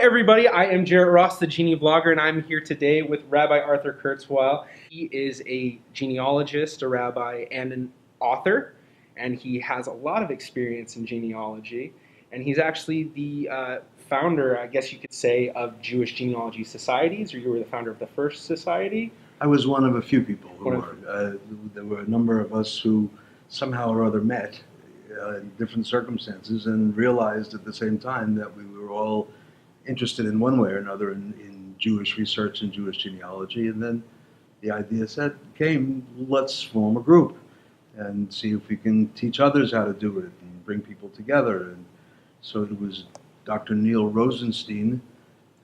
everybody, I am Jarrett Ross, the GeneaVlogger, and I'm here today with Rabbi Arthur Kurzweil. He is a genealogist, a rabbi, and an author, and he has a lot of experience in genealogy, and he's actually the founder, I guess you could say, of Jewish genealogy societies, or you were the founder of the first society? I was one of a few people who were. There were a number of us who somehow or other met in different circumstances and realized at the same time that we were all interested in one way or another in Jewish research and Jewish genealogy. And then the idea came, let's form a group and see if we can teach others how to do it and bring people together. And so it was Dr. Neil Rosenstein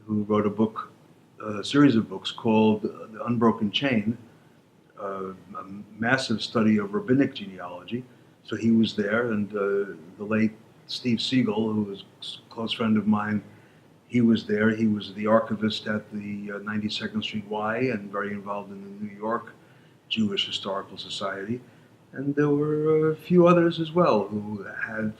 who wrote a series of books called The Unbroken Chain, a massive study of rabbinic genealogy. So he was there, and the late Steve Siegel, who was a close friend of mine, he was there. He was the archivist at the 92nd Street Y and very involved in the New York Jewish Historical Society. And there were a few others as well who had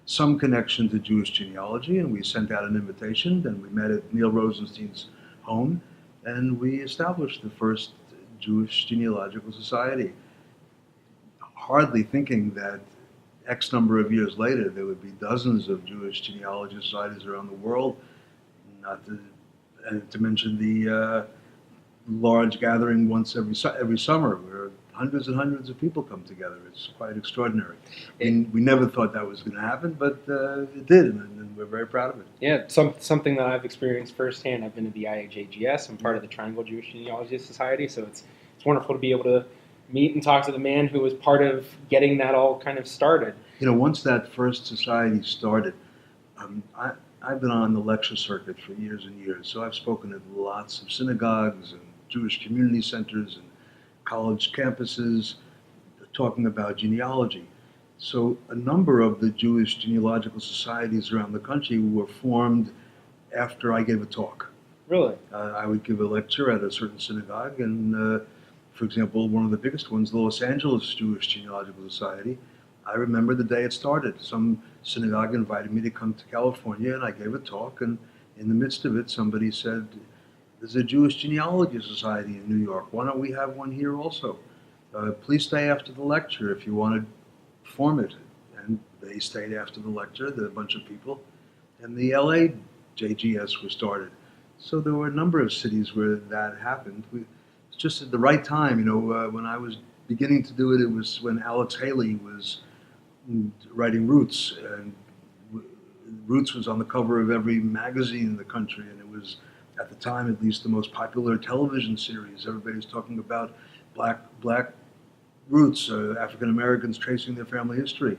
some connection to Jewish genealogy, and we sent out an invitation, and we met at Neil Rosenstein's home, and we established the first Jewish Genealogical Society, hardly thinking that X number of years later there would be dozens of Jewish genealogy societies around the world, and to mention the large gathering once every summer where hundreds and hundreds of people come together. It's quite extraordinary. And we never thought that was going to happen, but it did, and we're very proud of it. Yeah, something that I've experienced firsthand. I've been to the IAJGS. I'm part of the Triangle Jewish Genealogy Society, so it's wonderful to be able to meet and talk to the man who was part of getting that all kind of started. You know, once that first society started, I've been on the lecture circuit for years and years, so I've spoken at lots of synagogues and Jewish community centers and college campuses talking about genealogy. So a number of the Jewish genealogical societies around the country were formed after I gave a talk. Really? I would give a lecture at a certain synagogue, and for example, one of the biggest ones, the Los Angeles Jewish Genealogical Society, I remember the day it started. Some synagogue invited me to come to California, and I gave a talk, and in the midst of it, somebody said, "There's a Jewish Genealogy Society in New York. Why don't we have one here also? Please stay after the lecture if you want to form it." And they stayed after the lecture, a bunch of people, and the LA JGS was started. So there were a number of cities where that happened. It's just at the right time, you know. When I was beginning to do it, it was when Alex Haley was writing Roots, and Roots was on the cover of every magazine in the country, and it was, at the time at least, the most popular television series. Everybody was talking about black roots, African Americans tracing their family history.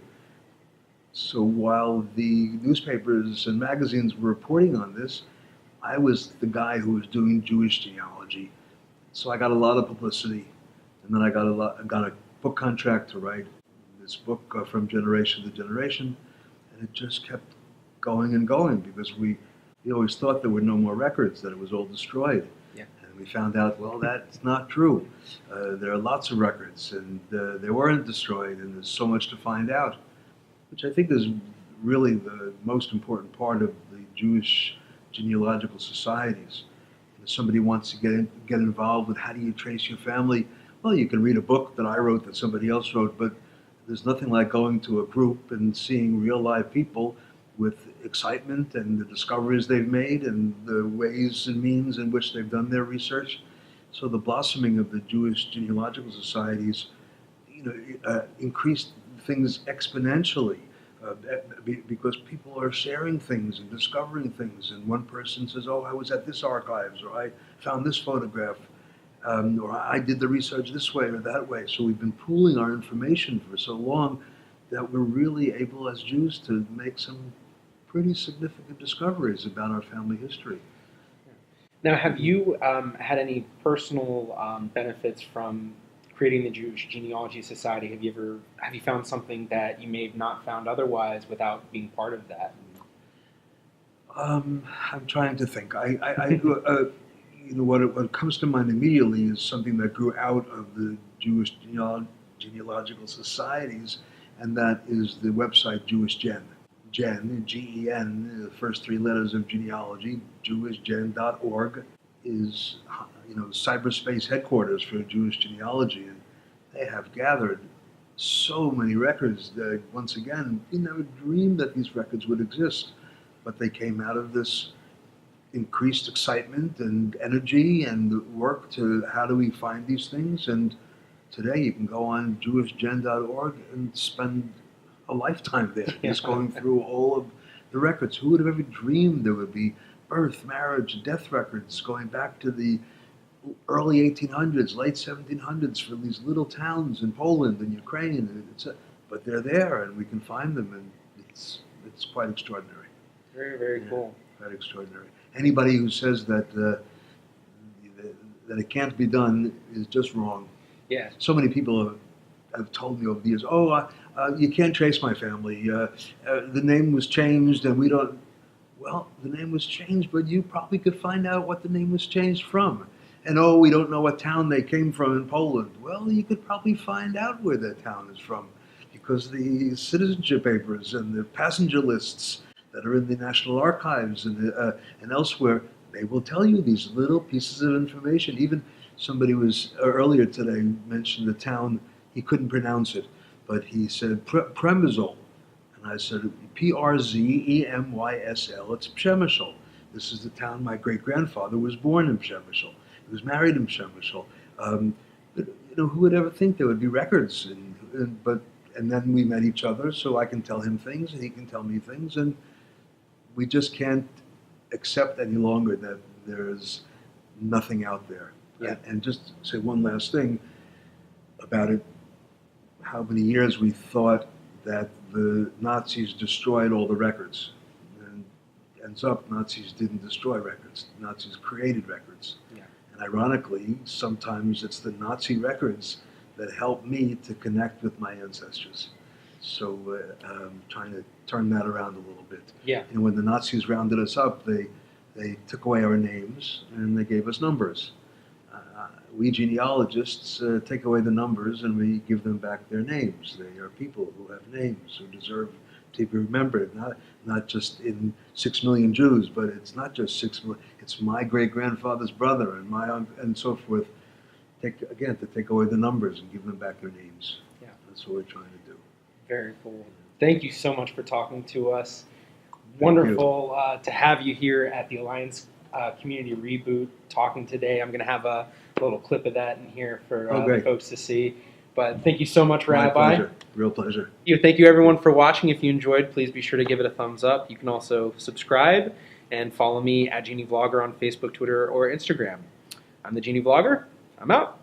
So while the newspapers and magazines were reporting on this, I was the guy who was doing Jewish genealogy. So I got a lot of publicity, and then I got a book contract to write this book from generation to generation, and it just kept going and going because we always thought there were no more records, that it was all destroyed. Yeah. And we found out, well, that's not true. There are lots of records, and they weren't destroyed, and there's so much to find out, which I think is really the most important part of the Jewish genealogical societies. If somebody wants to get involved with how do you trace your family, well, you can read a book that I wrote that somebody else wrote, but there's nothing like going to a group and seeing real live people with excitement and the discoveries they've made and the ways and means in which they've done their research. So the blossoming of the Jewish genealogical societies, increased things exponentially. Because people are sharing things and discovering things, and one person says, "Oh, I was at this archives," or "I found this photograph," or "I did the research this way or that way." So we've been pooling our information for so long that we're really able as Jews to make some pretty significant discoveries about our family history. Now, have you had any personal benefits from creating the Jewish Genealogy Society? Have you found something that you may have not found otherwise without being part of that? I'm trying to think. What comes to mind immediately is something that grew out of the Jewish genealogical societies, and that is the website Jewish Gen. Gen, G-E-N, the first three letters of genealogy, jewishgen.org, is cyberspace headquarters for Jewish genealogy, and they have gathered so many records that, once again, we never dreamed that these records would exist, but they came out of this increased excitement and energy and work to how do we find these things. And today you can go on jewishgen.org and spend a lifetime there, just going through all of the records. Who would have ever dreamed there would be birth, marriage, death records going back to the early 1800s, late 1700s for these little towns in Poland and Ukraine. But they're there, and we can find them, and it's quite extraordinary. Very, very cool. Quite extraordinary. Anybody who says that that it can't be done is just wrong. Yeah. So many people have told me over the years, you can't trace my family. The name was changed, and we don't. Well, the name was changed, but you probably could find out what the name was changed from. And we don't know what town they came from in Poland. Well, you could probably find out where that town is from, because the citizenship papers and the passenger lists that are in the National Archives and elsewhere, they will tell you these little pieces of information. Even somebody was earlier today mentioned a town, he couldn't pronounce it, but he said Przemysl. And I said P-R-Z-E-M-Y-S-L, it's Przemysl. This is the town my great-grandfather was born in Przemysl. He was married in Przemysl. Who would ever think there would be records? And then we met each other, so I can tell him things and he can tell me things, and we just can't accept any longer that there's nothing out there. Yeah. And just say one last thing about it, how many years we thought that the Nazis destroyed all the records. And ends up, Nazis didn't destroy records. Nazis created records. Yeah. And ironically, sometimes it's the Nazi records that help me to connect with my ancestors. So trying to turn that around a little bit. Yeah. When the Nazis rounded us up, they took away our names and they gave us numbers. We genealogists take away the numbers and we give them back their names. They are people who have names, who deserve to be remembered, not just in 6 million Jews, but it's not just 6 million, it's my great-grandfather's brother and my and so forth. To take away the numbers and give them back their names. Yeah. That's what we're trying to do. Very cool. Thank you so much for talking to us. Wonderful to have you here at the Alliance Community Reboot talking today. I'm going to have a little clip of that in here for the folks to see. But thank you so much, Rabbi. My pleasure. Real pleasure. Thank you, everyone, for watching. If you enjoyed, please be sure to give it a thumbs up. You can also subscribe and follow me at GeneaVlogger on Facebook, Twitter, or Instagram. I'm the GeneaVlogger. I'm out.